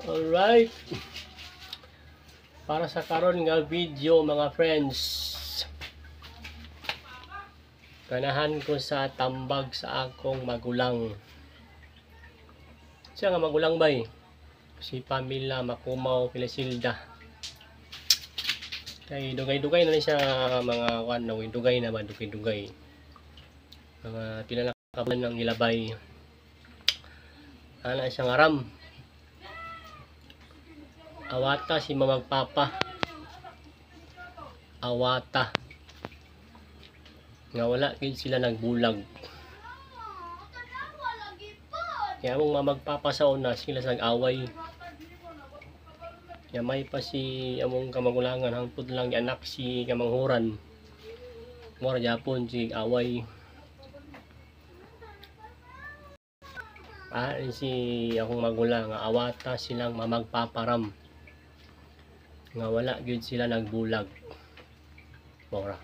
Alright. Para sa karon nga video mga friends, ganahan ko sa tambag sa akong magulang. Siya nga magulang bay. Si Pamela Macumaw Pilasilda. Kay dugay-dugay na siya mga kuan, dugay na ba, dugay-dugay. Mga pinalakaban ng ilabay. Ana siya nga ram. Awata si mamagpapa. Awata. Nga wala gid sila nagbulag. Kaya among mamagpapa sa una sila nag-away. Kaya may pa si among kamagulangan hangtod lang anak si kamanghuran. Mora Japon si away. Si akong magulang awata silang mamagpaparam. Nga wala gyud sila nagbulag. Mora.